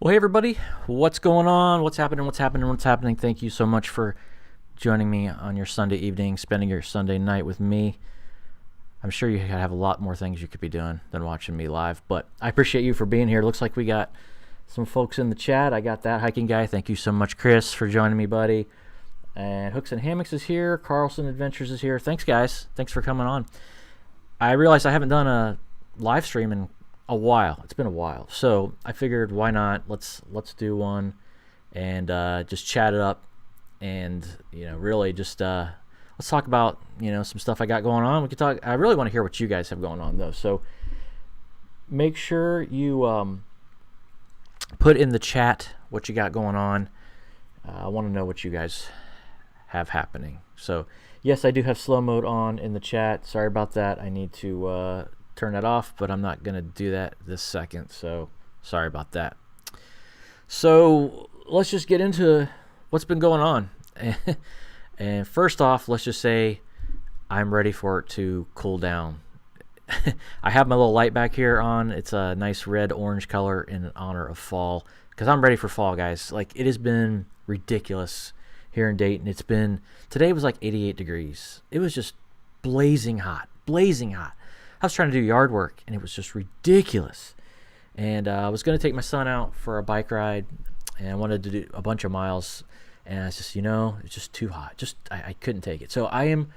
Well, hey everybody, what's going on? What's happening? What's happening? What's happening? Thank you so much for joining me on your Sunday evening, spending your Sunday night with me. I'm sure you have a lot more things you could be doing than watching me live, but I appreciate you for being here. Looks like we got some folks in the chat. I got that hiking guy. Thank you so much, Chris, for joining me, buddy. And Hooks and Hammocks is here. Carlson Adventures is here. Thanks, guys. Thanks for coming on. I realized I haven't done a live stream in a while. It's been a while, so I figured why not? Let's do one and just chat it up, and really just let's talk about some stuff I got going on. We can talk. I really want to hear what you guys have going on though, so make sure you put in the chat what you got going on. I want to know what you guys have happening. So yes, I do have slow mode on in the chat. Sorry about that. I need to turn that off, but I'm not gonna do that this second, so sorry about that. So let's just get into what's been going on. And first off, let's just say I'm ready for it to cool down. I have my little light back here on. It's a nice red orange color in honor of fall, because I'm ready for fall, guys. Like, it has been ridiculous here in Dayton. Today was like 88 degrees. It was just blazing hot. I was trying to do yard work, and it was just ridiculous. And I was going to take my son out for a bike ride, and I wanted to do a bunch of miles. And I just, it's just too hot. I couldn't take it. So I am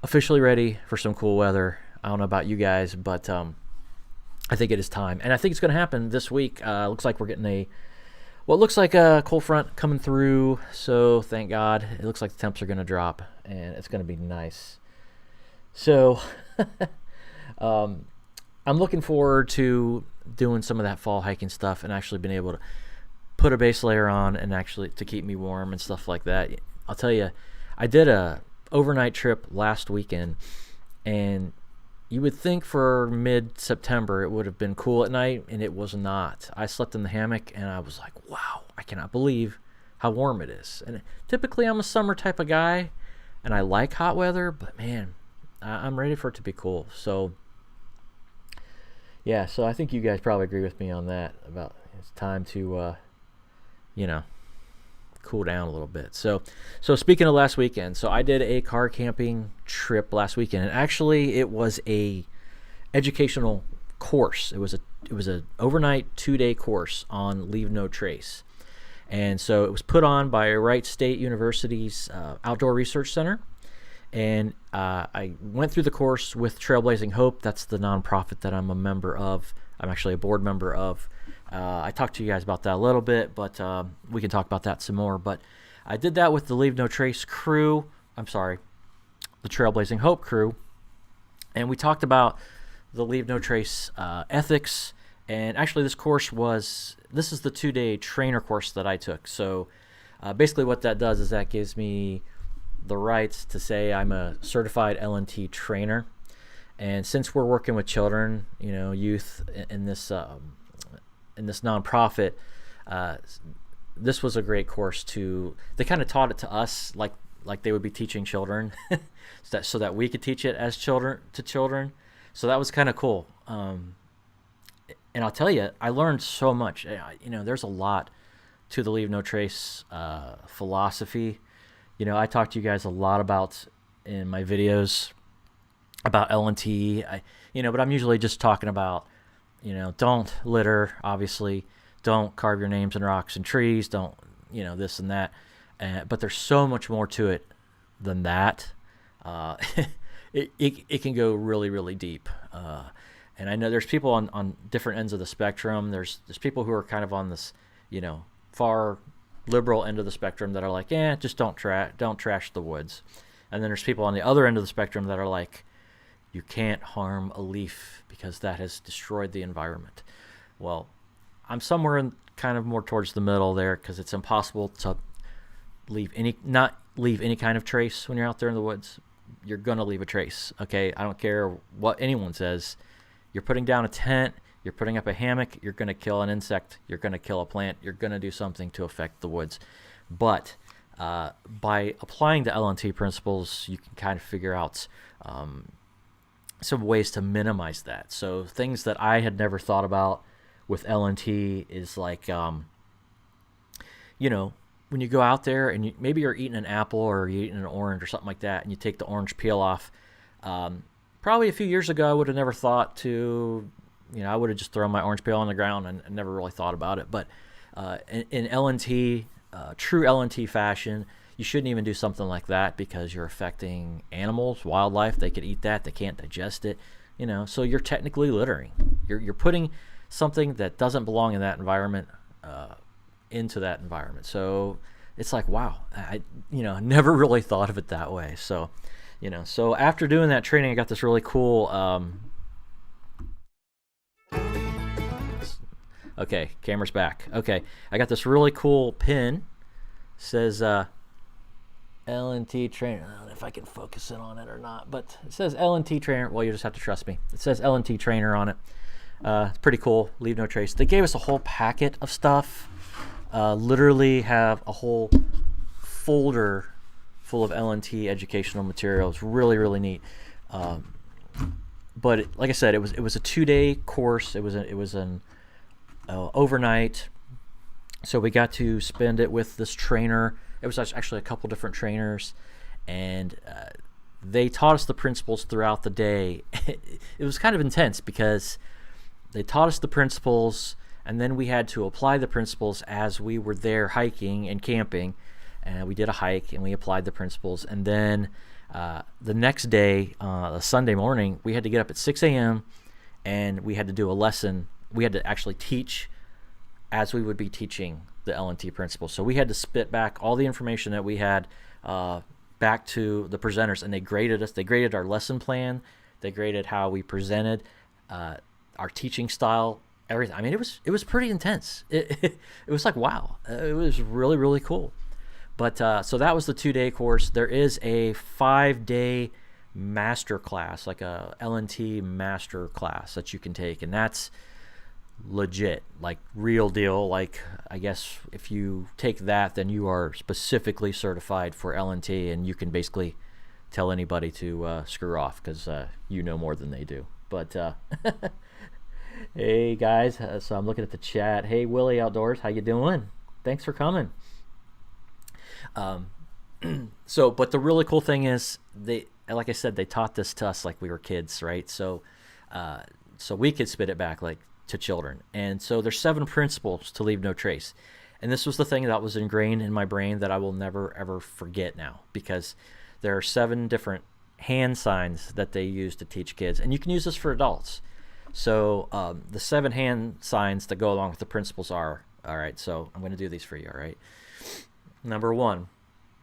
officially ready for some cool weather. I don't know about you guys, but I think it is time. And I think it's going to happen this week. Looks like we're getting what looks like a cold front coming through. So thank God. It looks like the temps are going to drop, and it's going to be nice. So I'm looking forward to doing some of that fall hiking stuff and actually being able to put a base layer on and actually to keep me warm and stuff like that. I'll tell you, I did a overnight trip last weekend, and you would think for mid-September it would have been cool at night, and it was not. I slept in the hammock, and I was like, wow, I cannot believe how warm it is. And typically I'm a summer type of guy, and I like hot weather, but man, I'm ready for it to be cool. So yeah, so I think you guys probably agree with me on that, about it's time to cool down a little bit. So speaking of last weekend, so I did a car camping trip last weekend, and actually it was a educational course. It was a overnight 2-day course on Leave No Trace. And so it was put on by Wright State University's Outdoor Research Center. And I went through the course with Trailblazing Hope. That's the nonprofit that I'm a member of. I'm actually a board member of. I talked to you guys about that a little bit, but we can talk about that some more. But I did that with the Leave No Trace crew. I'm sorry, the Trailblazing Hope crew. And we talked about the Leave No Trace ethics. And actually this is the 2-day trainer course that I took. So basically what that does is that gives me the rights to say I'm a certified LNT trainer. And since we're working with children, youth in this nonprofit, this was a great course they kind of taught it to us like they would be teaching children so that we could teach it as children to children. So that was kind of cool. And I'll tell you, I learned so much. There's a lot to the Leave No Trace philosophy. I talked to you guys a lot about in my videos about LNT, but I'm usually just talking about, don't litter, obviously, don't carve your names in rocks and trees, don't, this and that. But there's so much more to it than that. It can go really, really deep. And I know there's people on different ends of the spectrum. There's people who are kind of on this, far liberal end of the spectrum that are like, just don't trash the woods. And then there's people on the other end of the spectrum that are like, you can't harm a leaf because that has destroyed the environment. Well, I'm somewhere in kind of more towards the middle there, because it's impossible to not leave any kind of trace when you're out there in the woods. You're gonna leave a trace, okay? I don't care what anyone says. You're putting down a tent, you're putting up a hammock, you're going to kill an insect, you're going to kill a plant, you're going to do something to affect the woods. But by applying the LNT principles, you can kind of figure out some ways to minimize that. So things that I had never thought about with LNT is like, you know, when you go out there and maybe you're eating an apple or you're eating an orange or something like that, and you take the orange peel off. Probably a few years ago, I would have never thought to, you know, I would have just thrown my orange peel on the ground and never really thought about it. But in LNT, true LNT fashion, you shouldn't even do something like that because you're affecting animals, wildlife. They could eat that. They can't digest it, you know. So you're technically littering. You're putting something that doesn't belong in that environment into that environment. So it's like, wow, I never really thought of it that way. So, you know, so after doing that training, I got this really cool. Okay, camera's back. Okay, I got this really cool pin. Says LNT Trainer. I don't know if I can focus in on it or not, but it says LNT Trainer. Well, you just have to trust me. It says LNT Trainer on it. It's pretty cool. Leave no trace. They gave us a whole packet of stuff. Literally have a whole folder full of LNT educational materials. Really, really neat. But like I said, it was a 2-day course. It was an overnight. So we got to spend it with this trainer. It was actually a couple different trainers, and they taught us the principles throughout the day. It was kind of intense because they taught us the principles, and then we had to apply the principles as we were there hiking and camping. And we did a hike and we applied the principles. And then the next day, Sunday morning, we had to get up at 6 a.m. and we had to do a lesson. We had to actually teach as we would be teaching the LNT principles. So we had to spit back all the information that we had back to the presenters, and they graded us. They graded our lesson plan. They graded how we presented, our teaching style, everything. I mean, it was pretty intense. It was like, wow, it was really, really cool. But so that was the 2-day course. There is a 5-day master class, like a LNT master class that you can take, and that's legit, like real deal. Like, I guess if you take that, then you are specifically certified for LNT, and you can basically tell anybody to screw off because you know more than they do. But hey guys, so I'm looking at the chat. Hey Willie Outdoors, how you doing? Thanks for coming. So, but the really cool thing is, like I said, they taught this to us like we were kids, right? So, so we could spit it back like to children. And so there's 7 principles to leave no trace. And this was the thing that was ingrained in my brain that I will never ever forget now, because there are 7 different hand signs that they use to teach kids, and you can use this for adults. So the 7 hand signs that go along with the principles are, all right, so I'm going to do these for you, all right? Number 1,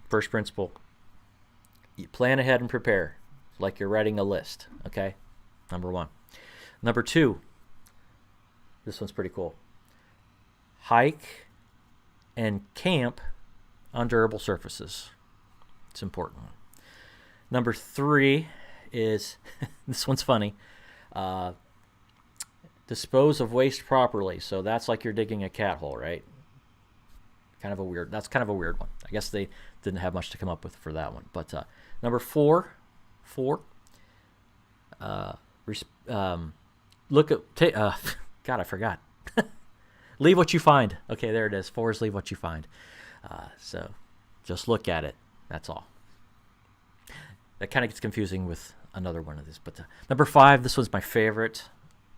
first principle, you plan ahead and prepare like you're writing a list, okay? Number 1. Number 2, this one's pretty cool. Hike and camp on durable surfaces. It's important. Number 3 is, this one's funny, dispose of waste properly. So that's like you're digging a cat hole, right? That's kind of a weird one. I guess they didn't have much to come up with for that one. But number 4, look at, God, I forgot. Leave what you find. Okay, there it is. 4 is leave what you find. So just look at it. That's all. That kind of gets confusing with another one of these. But number 5, this one's my favorite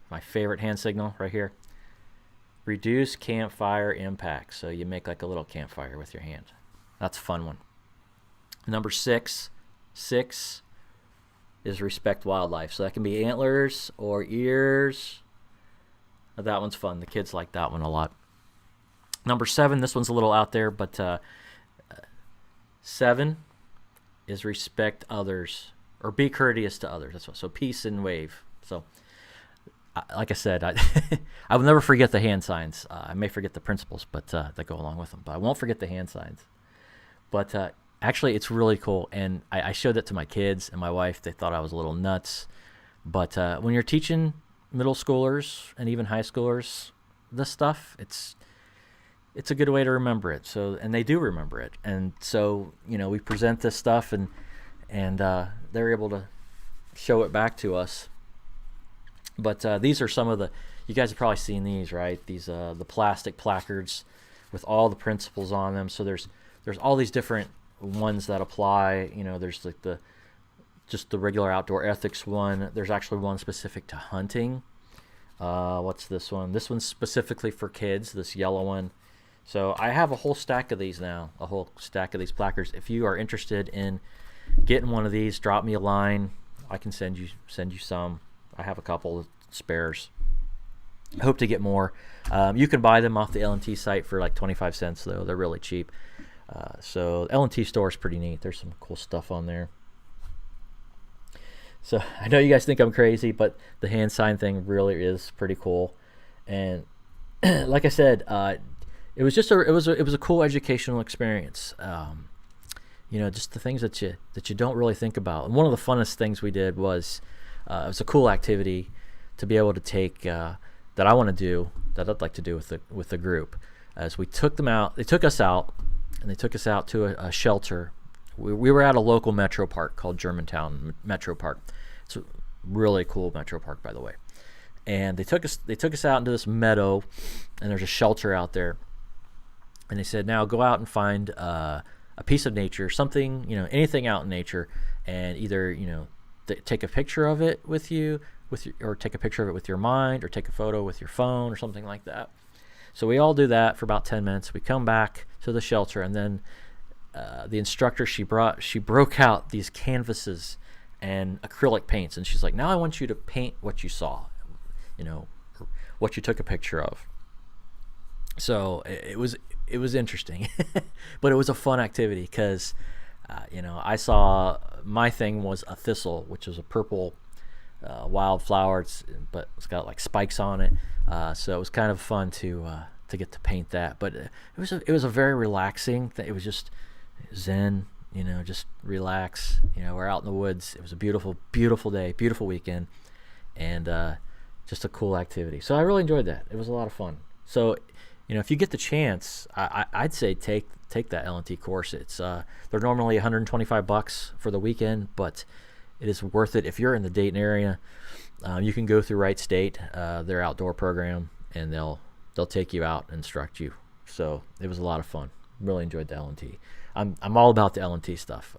hand signal right here. Reduce campfire impact. So you make like a little campfire with your hand. That's a fun one. Number 6 is respect wildlife. So that can be antlers or ears. That one's fun. The kids like that one a lot. Number 7, this one's a little out there, but 7 is respect others or be courteous to others. That's what. So peace and wave. So like I said, I will never forget the hand signs. I may forget the principles, but that go along with them. But I won't forget the hand signs. But actually, it's really cool, and I showed it to my kids and my wife. They thought I was a little nuts. But when you're teaching middle schoolers and even high schoolers this stuff, it's a good way to remember it. So, and they do remember it. And so, you know, we present this stuff, and they're able to show it back to us. But these are some of the, You guys have probably seen these, right? These the plastic placards with all the principles on them. So there's all these different ones that apply. You know, there's like just the regular outdoor ethics one. There's actually one specific to hunting. What's this one? This one's specifically for kids, this yellow one. So I have a whole stack of these now, a whole stack of these placards. If you are interested in getting one of these, drop me a line. I can send you some. I have a couple of spares. I hope to get more. You can buy them off the LNT site for like 25 cents though. They're really cheap. So LNT store is pretty neat. There's some cool stuff on there. So I know you guys think I'm crazy, but the hand sign thing really is pretty cool. And like I said, it was just it was a cool educational experience. You know, just the things that you don't really think about. And one of the funnest things we did was it was a cool activity to be able to take that I want to do, that I'd like to do with the group. As we took them out, they took us out, and they took us out to a shelter. We were at a local metro park called Germantown Metro Park. It's a really cool metro park, by the way. And they took us out into this meadow, and there's a shelter out there. And they said, now go out and find a piece of nature, something, you know, anything out in nature, and either, you know, take a picture of it with you, or take a picture of it with your mind, or take a photo with your phone, or something like that. So we all do that for about 10 minutes. We come back to the shelter, and then the instructor, she broke out these canvases and acrylic paints, and she's like, now I want you to paint what you saw, you know, what you took a picture of. So it was interesting, but it was a fun activity because, you know, I saw, my thing was a thistle, which is a purple wildflower, but it's got like spikes on it. So it was kind of fun to get to paint that. But it was a very relaxing thing. It was just zen, you know, just relax. You know, we're out in the woods. It was a beautiful, beautiful day, beautiful weekend, and just a cool activity. So I really enjoyed that. It was a lot of fun. So, you know, if you get the chance, I'd say take that LNT course. It's they're normally $125 for the weekend, but it is worth it if you're in the Dayton area. You can go through Wright State, their outdoor program, and they'll take you out and instruct you. So it was a lot of fun. Really enjoyed the LNT. I'm all about the LNT stuff.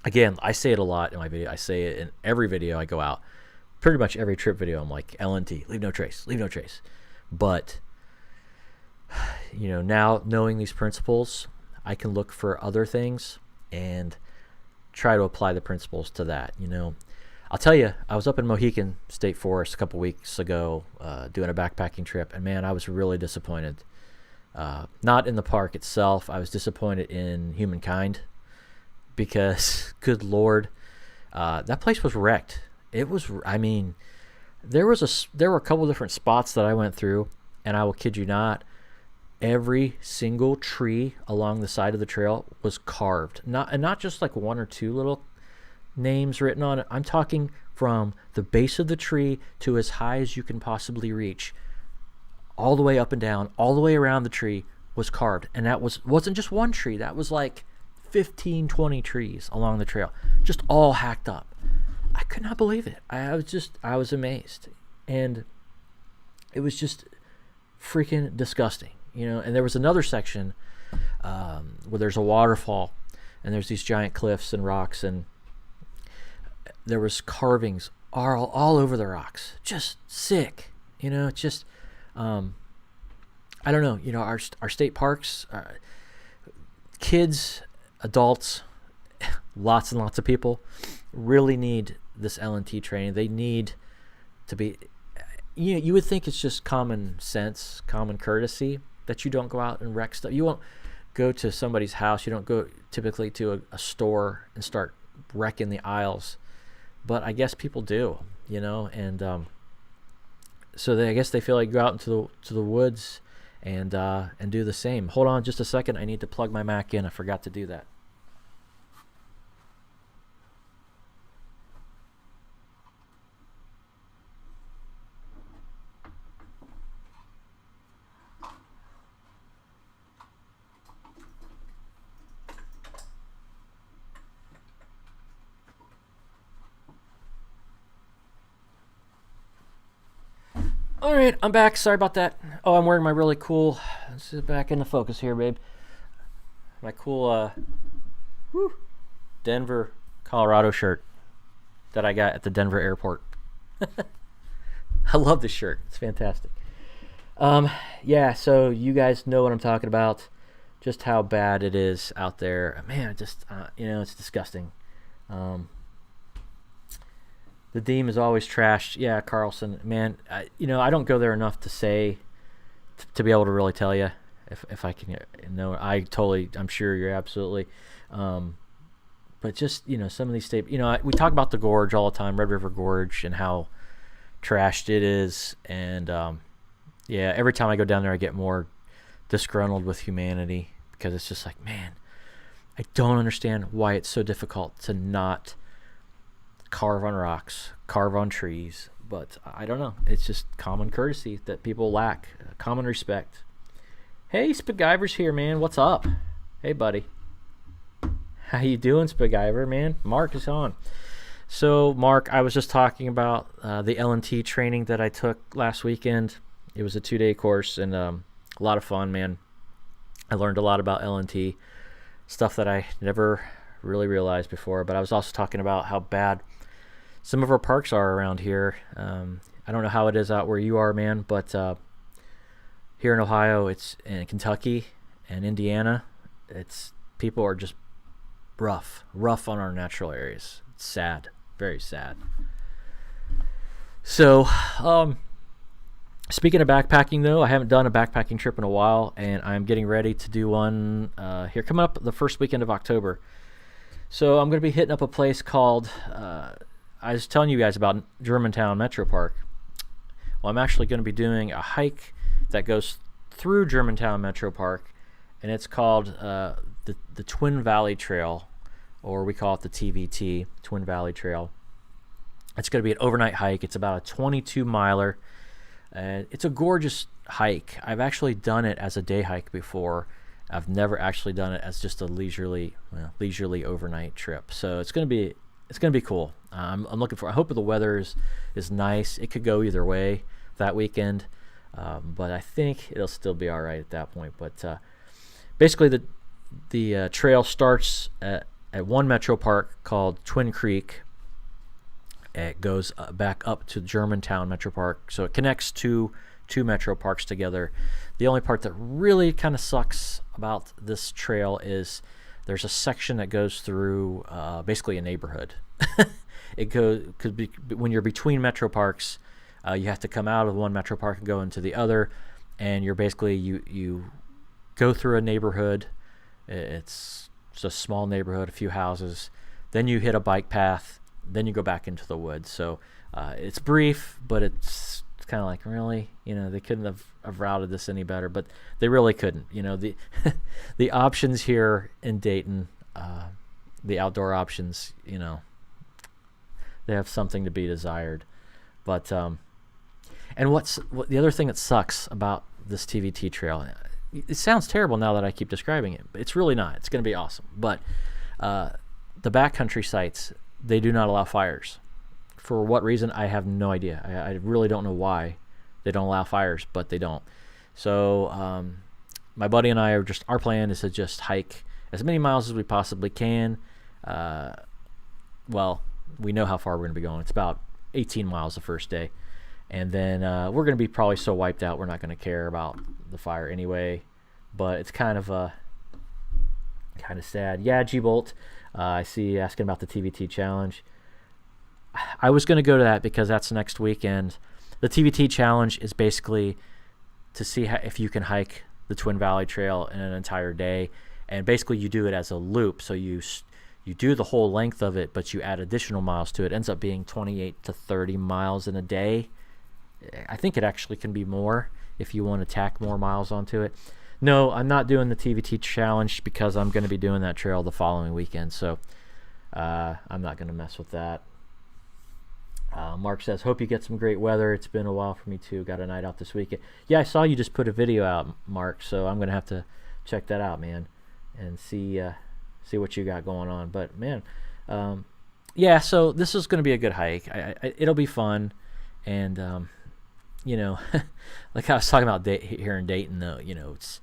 Again, I say it a lot in my video. I say it in every video I go out. Pretty much every trip video, I'm like, LNT, leave no trace, leave no trace. But, you know, now knowing these principles, I can look for other things and try to apply the principles to that. You know, I'll tell you, I was up in Mohican State Forest a couple weeks ago doing a backpacking trip, and man, I was really disappointed. Not in the park itself. I was disappointed in humankind because, good Lord, that place was wrecked. It was, I mean, there were a couple different spots that I went through, and I will kid you not, every single tree along the side of the trail was carved. Not just like one or two little names written on it. I'm talking from the base of the tree to as high as you can possibly reach, all the way up and down, all the way around the tree was carved. And that wasn't just one tree. That was like 15, 20 trees along the trail, just all hacked up. I could not believe it. I was amazed. And it was just freaking disgusting, you know. And there was another section where there's a waterfall, and there's these giant cliffs and rocks, and there was carvings all over the rocks. Just sick, you know. Just I don't know, you know, our state parks, kids, adults, lots and lots of people really need this LNT training. They need to be, you know, you would think it's just common sense, common courtesy that you don't go out and wreck stuff. You won't go to somebody's house. You don't go typically to a store and start wrecking the aisles. But I guess people do, you know, and so I guess they feel like go out into the woods and do the same. Hold on just a second. I need to plug my Mac in. I forgot to do that. All right, I'm back. Sorry about that. Oh, I'm wearing my really cool, this is back in the focus here, babe. My cool Denver, Colorado shirt that I got at the Denver airport. I love this shirt. It's fantastic. Yeah, so you guys know what I'm talking about. Just how bad it is out there. Man, just, you know, it's disgusting. The Deem is always trashed. Yeah, Carlson, man, you know, I don't go there enough to say, to be able to really tell you if I can, know. I'm sure you're absolutely. But just, you know, some of these states, you know, we talk about the gorge all the time, Red River Gorge, and how trashed it is. And, yeah, every time I go down there, I get more disgruntled with humanity because it's just like, man, I don't understand why it's so difficult to not carve on rocks, carve on trees. But I don't know. It's just common courtesy that people lack, common respect. Hey, Spaguyver's here, man. What's up? Hey, buddy. How you doing, Spaguyver, man? Mark is on. So, Mark, I was just talking about the LNT training that I took last weekend. It was a 2-day course and a lot of fun, man. I learned a lot about LNT, stuff that I never really realized before. But I was also talking about how bad some of our parks are around here. I don't know how it is out where you are, man, but here in Ohio, it's in Kentucky and Indiana, people are just rough on our natural areas. It's sad, very sad. So, speaking of backpacking, though, I haven't done a backpacking trip in a while, and I'm getting ready to do one here coming up the first weekend of October. So I'm going to be hitting up a place called, I was telling you guys about Germantown Metro Park. Well, I'm actually going to be doing a hike that goes through Germantown Metro Park, and it's called the Twin Valley Trail, or we call it the TVT, Twin Valley Trail. It's going to be an overnight hike. It's about a 22-miler. It's a gorgeous hike. I've actually done it as a day hike before. I've never actually done it as just a leisurely overnight trip. So it's going to be cool. I'm looking for. I hope the weather is nice. It could go either way that weekend, but I think it'll still be all right at that point. But basically, the trail starts at one metro park called Twin Creek. It goes back up to Germantown Metro Park, so it connects two metro parks together. The only part that really kind of sucks about this trail is there's a section that goes through basically a neighborhood. When you're between metro parks, you have to come out of one metro park and go into the other, and you're basically you go through a neighborhood. It's a small neighborhood, a few houses. Then you hit a bike path. Then you go back into the woods. So it's brief, but it's kind of like, really, you know, they couldn't have routed this any better, but they really couldn't. You know, the the options here in Dayton, the outdoor options, you know, they have something to be desired. But and the other thing that sucks about this TVT trail, it sounds terrible now that I keep describing it, but it's really not. It's going to be awesome. But the backcountry sites, they do not allow fires. For what reason, I have no idea. I really don't know why they don't allow fires, but they don't. So my buddy and I our plan is to just hike as many miles as we possibly can. Well, we know how far we're going to be going. It's about 18 miles the first day. And then we're going to be probably so wiped out we're not going to care about the fire anyway. But it's kind of sad. Yeah, G-Bolt, I see you asking about the TVT Challenge. I was going to go to that because that's next weekend. The TVT Challenge is basically to see if you can hike the Twin Valley Trail in an entire day. And basically you do it as a loop. So you do the whole length of it, but you add additional miles to it. It ends up being 28 to 30 miles in a day. I think it actually can be more if you want to tack more miles onto it. No, I'm not doing the TVT Challenge because I'm going to be doing that trail the following weekend. So I'm not going to mess with that. Mark says, hope you get some great weather. It's been a while for me too. Got a night out this weekend. Yeah, I saw you just put a video out, Mark, so I'm going to have to check that out, man, and see what you got going on. But, man, yeah, so this is going to be a good hike. It'll be fun, and you know, like I was talking about here in Dayton, though, you know, it's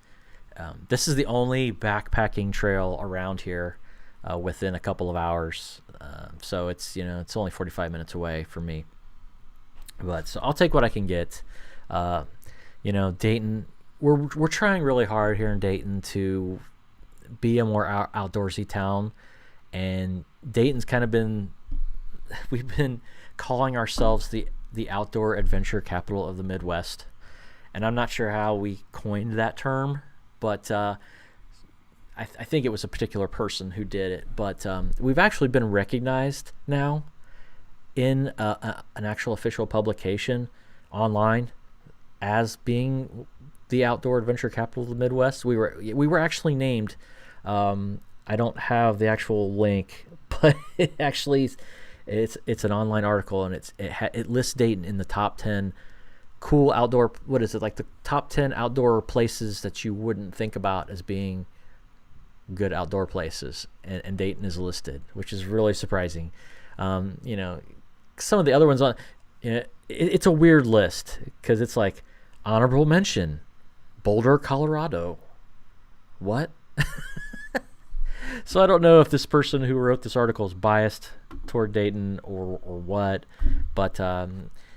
this is the only backpacking trail around here within a couple of hours. So it's, you know, it's only 45 minutes away from me. But so I'll take what I can get. You know, Dayton, we're trying really hard here in Dayton to be a more outdoorsy town, and Dayton's kind of been, we've been calling ourselves the outdoor adventure capital of the Midwest, and I'm not sure how we coined that term, but I think it was a particular person who did it. But we've actually been recognized now in an actual official publication online as being the outdoor adventure capital of the Midwest. We were actually named. I don't have the actual link, but it actually it's an online article, and it lists Dayton in the top 10 cool outdoor, what is it, like the top 10 outdoor places that you wouldn't think about as being good outdoor places, and Dayton is listed, which is really surprising. You know, some of the other ones on, you know, it's a weird list because it's like honorable mention, Boulder, Colorado. What? So I don't know if this person who wrote this article is biased toward Dayton or what, but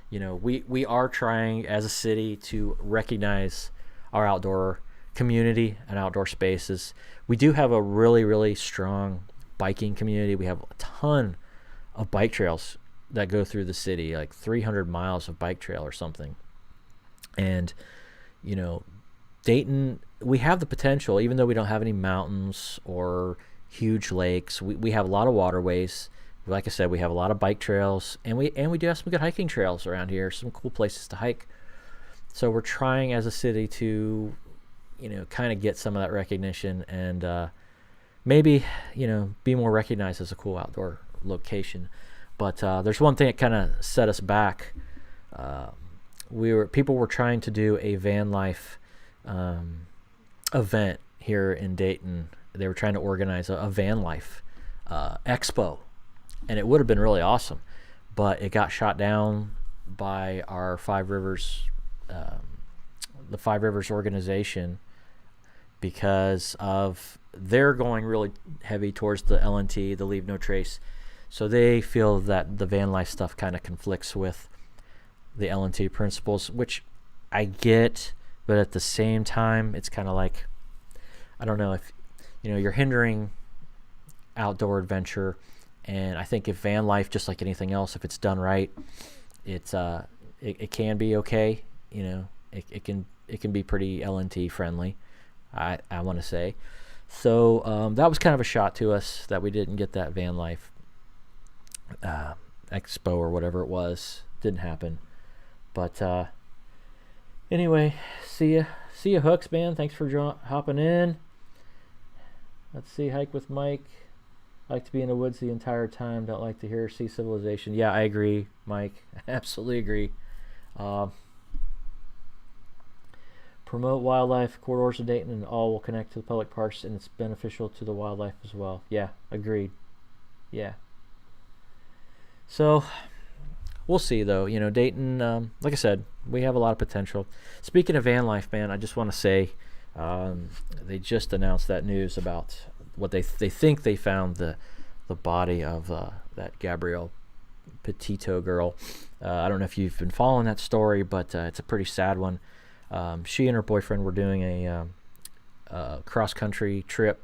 you know, we are trying as a city to recognize our outdoor community and outdoor spaces. We do have a really, really strong biking community. We have a ton of bike trails that go through the city, like 300 miles of bike trail or something. And, you know, Dayton, we have the potential, even though we don't have any mountains or huge lakes, we have a lot of waterways. Like I said, we have a lot of bike trails, and we do have some good hiking trails around here, some cool places to hike. So we're trying as a city to, you know, kind of get some of that recognition, and maybe, you know, be more recognized as a cool outdoor location. But there's one thing that kind of set us back. People were trying to do a van life event here in Dayton. They were trying to organize a van life expo, and it would have been really awesome, but it got shot down by our Five Rivers, the Five Rivers organization, because of they're going really heavy towards the LNT, the Leave No Trace. So they feel that the van life stuff kind of conflicts with the LNT principles, which I get, but at the same time, it's kind of like, I don't know, if, you know, you're hindering outdoor adventure. And I think if van life, just like anything else, if it's done right, it can be okay. You know, it can be pretty LNT friendly, I want to say. So that was kind of a shot to us that we didn't get that van life expo or whatever it was. Didn't happen. But anyway, see ya Hooks, man. Thanks for hopping in. Let's see, hike with Mike. I like to be in the woods the entire time. Don't like to hear see civilization. Yeah, I agree, Mike. Absolutely agree. Promote wildlife corridors of Dayton, and all will connect to the public parks, and it's beneficial to the wildlife as well. Yeah, agreed. Yeah. So we'll see, though. You know, Dayton, like I said, we have a lot of potential. Speaking of van life, man, I just want to say they just announced that news about what they think they found the body of that Gabrielle Petito girl. I don't know if you've been following that story, but it's a pretty sad one. She and her boyfriend were doing a cross-country trip,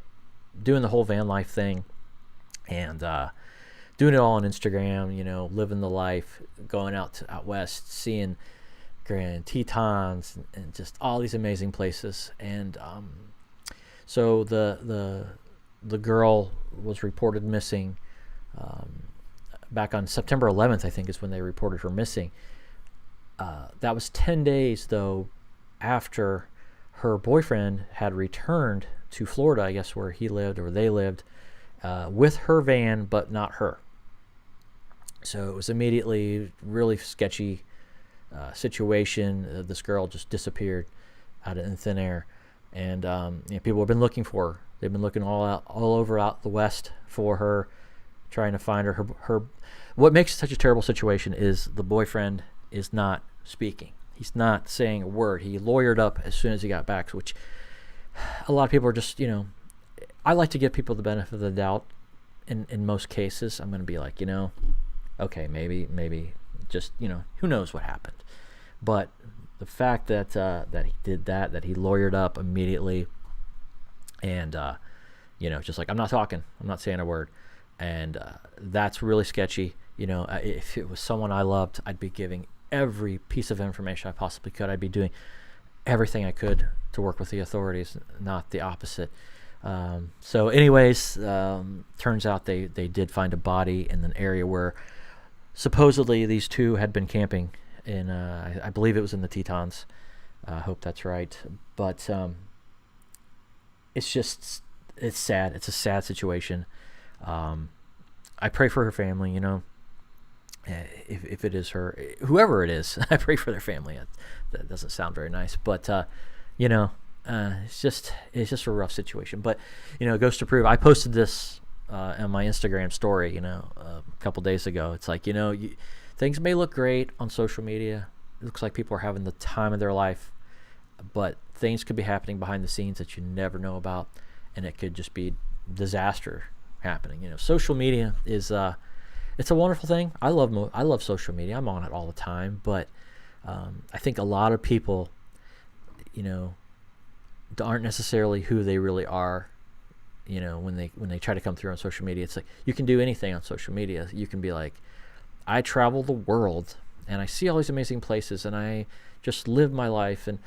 doing the whole van life thing, and doing it all on Instagram, you know, living the life, going out west, seeing Grand Tetons and just all these amazing places. And so the girl was reported missing back on September 11th, I think is when they reported her missing. That was 10 days, though, after her boyfriend had returned to Florida, I guess where he lived or they lived, with her van, but not her. So it was immediately really sketchy situation. This girl just disappeared out in thin air, and you know, people have been looking for her. They've been looking all over out the west for her, trying to find her. What makes it such a terrible situation is the boyfriend is not speaking. He's not saying a word. He lawyered up as soon as he got back, which a lot of people are just, I like to give people the benefit of the doubt. In most cases, I'm going to be like, okay, maybe just, who knows what happened. But the fact that that he did that he lawyered up immediately, and just like, I'm not talking, I'm not saying a word, and that's really sketchy. If it was someone I loved, I'd be giving every piece of information I possibly could. I'd be doing everything I could to work with the authorities, not the opposite. So anyways, turns out they did find a body in an area where supposedly these two had been camping in, I believe it was in the Tetons. I hope that's right. But it's sad. It's a sad situation. I pray for her family, if it is her, whoever it is, I pray for their family. That doesn't sound very nice, but it's just a rough situation. But it goes to prove. I posted this on my Instagram story, a couple days ago. It's like, things may look great on social media. It looks like people are having the time of their life, but things could be happening behind the scenes that you never know about, and it could just be disaster happening. Social media is it's a wonderful thing. I love social media. I'm on it all the time, but I think a lot of people, aren't necessarily who they really are. When they try to come through on social media, it's like you can do anything on social media. You can be like, I travel the world and I see all these amazing places and I just live my life, and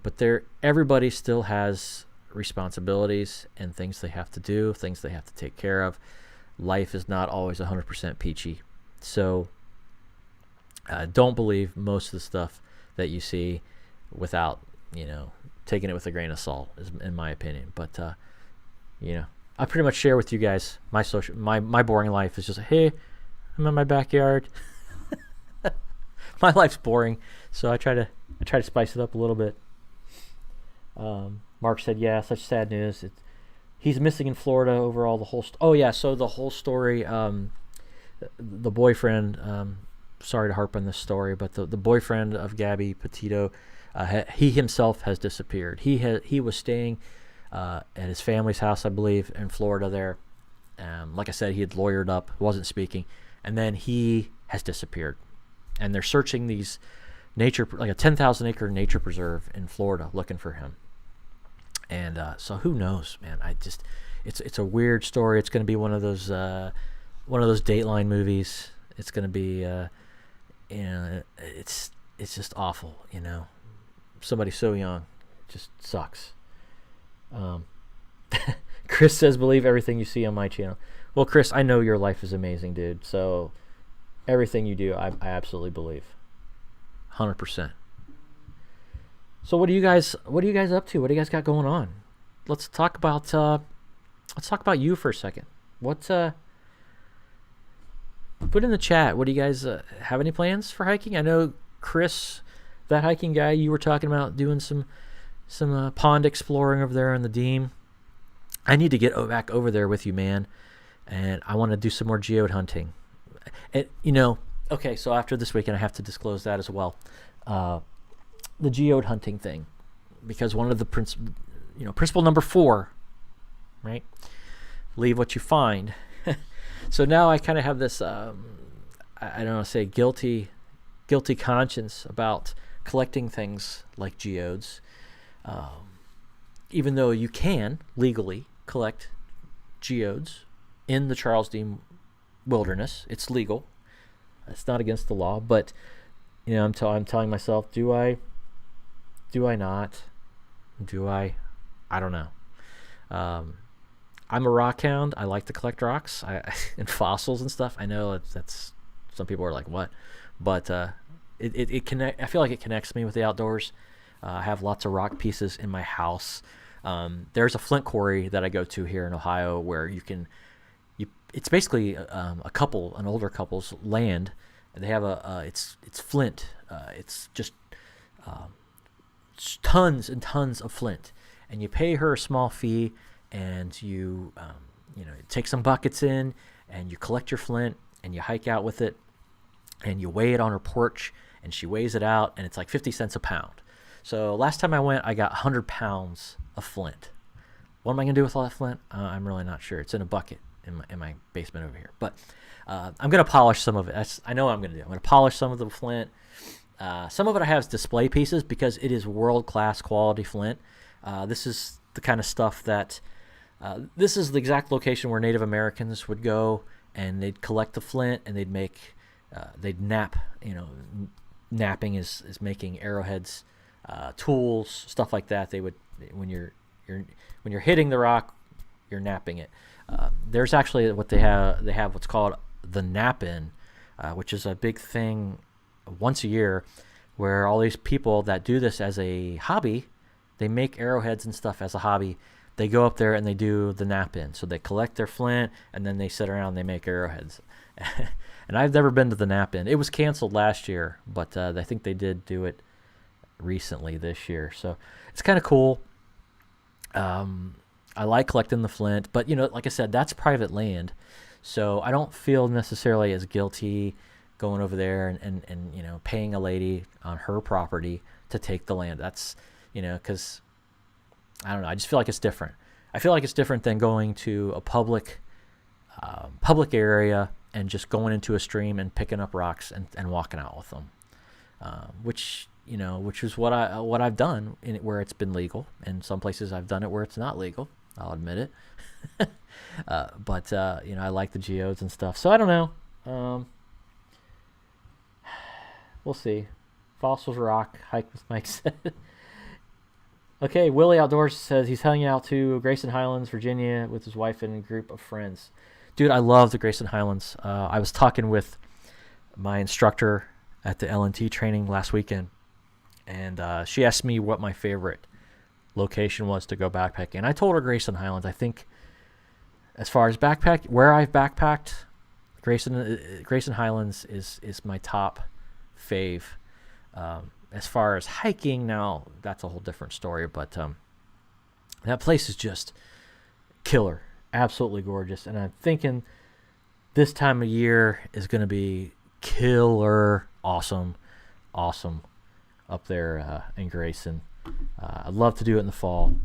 but everybody still has responsibilities and things they have to do, things they have to take care of. Life is not always 100% peachy. So don't believe most of the stuff that you see without, taking it with a grain of salt, is in my opinion. But, I pretty much share with you guys my boring life is just, hey, I'm in my backyard. My life's boring, so I try to spice it up a little bit. Mark said, yeah, such sad news. He's missing in Florida overall. So the whole story, the boyfriend, sorry to harp on this story, but the boyfriend of Gabby Petito, he himself has disappeared. He was staying at his family's house, I believe, in Florida there. Like I said, he had lawyered up, wasn't speaking, and then he has disappeared. And they're searching these like a 10,000 acre nature preserve in Florida looking for him. And so who knows, man? It's a weird story. It's going to be one of those Dateline movies. It's going to be it's just awful, Somebody so young, just sucks. Chris says, believe everything you see on my channel. Well, Chris, I know your life is amazing, dude. So everything you do, I absolutely believe, 100%. So what are you guys up to? What do you guys got going on? Let's talk about you for a second. Put in the chat. What do you guys have any plans for hiking? I know Chris, that hiking guy, you were talking about doing some pond exploring over there in the Deem. I need to get back over there with you, man, and I want to do some more geode hunting. And okay, so after this weekend, I have to disclose that as well. The geode hunting thing, because one of the principle number 4, right? Leave what you find. So now I kind of have this, I don't want to say guilty conscience about collecting things like geodes, even though you can legally collect geodes in the Charles Dean Wilderness. It's legal. It's not against the law, but I'm telling myself, do I not? Do I? I don't know. I'm a rock hound. I like to collect rocks and fossils and stuff. I know that's some people are like, what? But it connect. I feel like it connects me with the outdoors. I have lots of rock pieces in my house. There's a flint quarry that I go to here in Ohio where it's basically an older couple's land. They have it's flint. It's just tons and tons of flint, and you pay her a small fee, and you take some buckets in, and you collect your flint, and you hike out with it, and you weigh it on her porch, and she weighs it out, and it's like 50 cents a pound. So last time I went, I got 100 pounds of flint. What am I going to do with all that flint? I'm really not sure. It's in a bucket in my basement over here. But I'm going to polish some of it. I know what I'm going to do. I'm going to polish some of the flint. Some of it I have as display pieces because it is world-class quality flint. This is the kind of stuff that... this is the exact location where Native Americans would go, and they'd collect the flint, and they'd make... they'd nap. You know, napping is making arrowheads, tools, stuff like that. They would... When you're hitting the rock, you're napping it. There's actually what they have what's called the nap-in, which is a big thing once a year, where all these people that do this as a hobby, they make arrowheads and stuff as a hobby. They go up there and they do the nap-in. So they collect their flint, and then they sit around and they make arrowheads. And I've never been to the nap-in. It was canceled last year, but I think they did do it recently this year. So it's kind of cool. I like collecting the flint, but you know, like I said, that's private land, so I don't feel necessarily as guilty going over there and you know, paying a lady on her property to take the land. That's, you know, because I don't know, I just feel like it's different. I feel like it's different than going to a public area and just going into a stream and picking up rocks and walking out with them, which is what I've done in it where it's been legal, and some places I've done it where it's not legal. I'll admit it. But you know, I like the geodes and stuff, so I don't know. We'll see. Fossils rock. Hike with Mike said. Okay, Willie Outdoors says he's hanging out to Grayson Highlands, Virginia, with his wife and a group of friends. Dude, I love the Grayson Highlands. I was talking with my instructor at the LNT training last weekend, and she asked me what my favorite location was to go backpacking, and I told her Grayson Highlands. I think as far as where I've backpacked, Grayson Highlands is my top fave. As far as hiking, now that's a whole different story, but that place is just killer, absolutely gorgeous, and I'm thinking this time of year is going to be killer awesome up there in Grayson. I'd love to do it in the fall.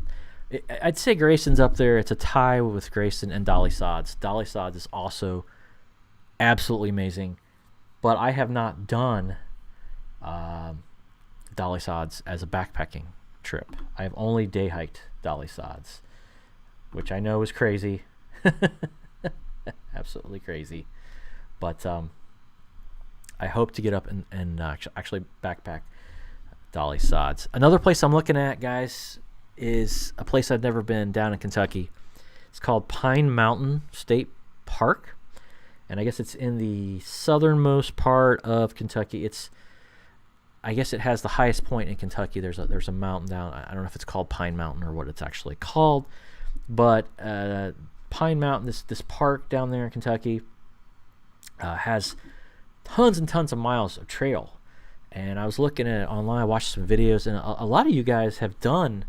I'd say Grayson's up there. It's a tie with Grayson and Dolly Sods. Dolly Sods is also absolutely amazing, but I have not done Dolly Sods as a backpacking trip. I have only day hiked Dolly Sods, which I know is crazy. Absolutely crazy. But I hope to get up and actually backpack Dolly Sods. Another place I'm looking at, guys, is a place I've never been down in Kentucky. It's called Pine Mountain State Park, and I guess it's in the southernmost part of Kentucky. I guess it has the highest point in Kentucky. There's a mountain down. I don't know if it's called Pine Mountain or what it's actually called, but Pine Mountain, this park down there in Kentucky, has tons and tons of miles of trail. And I was looking at it online. I watched some videos, and a lot of you guys have done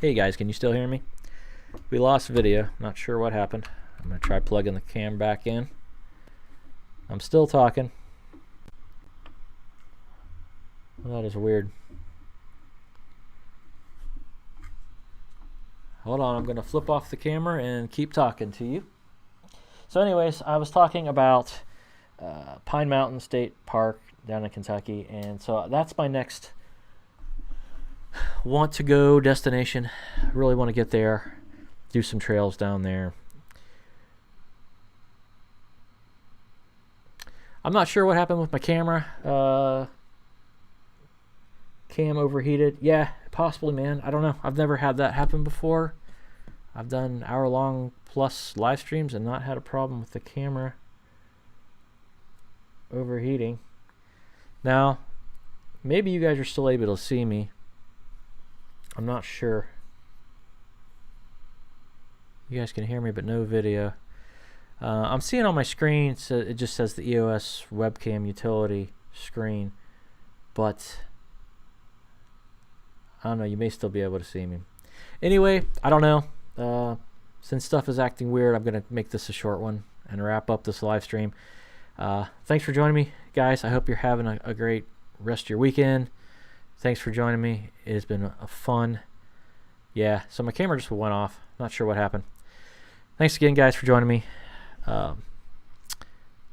Hey guys, can you still hear me? We lost video. Not sure what happened. I'm going to try plugging the cam back in. I'm still talking. Well, that is weird. Hold on, I'm going to flip off the camera and keep talking to you. So anyways, I was talking about Pine Mountain State Park down in Kentucky, and so that's my next want to go destination. I really want to get there, do some trails down there. I'm not sure what happened with my camera. Cam overheated. Yeah, possibly, man. I don't know. I've never had that happen before. I've done hour-long plus live streams and not had a problem with the camera overheating. Now, maybe you guys are still able to see me. I'm not sure. You guys can hear me, but no video. I'm seeing on my screen, so it just says the EOS webcam utility screen, but I don't know. You may still be able to see me. Anyway, I don't know. Since stuff is acting weird, I'm going to make this a short one and wrap up this live stream. Thanks for joining me, guys. I hope you're having a great rest of your weekend. Thanks for joining me. It has been a fun. Yeah, so my camera just went off. Not sure what happened. Thanks again, guys, for joining me.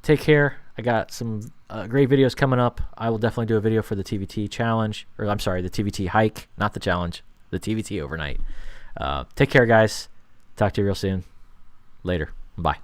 Take care. I got some great videos coming up. I will definitely do a video for the TVT challenge, or I'm sorry, the TVT hike, not the challenge, the TVT overnight. Take care, guys. Talk to you real soon. Later. Bye.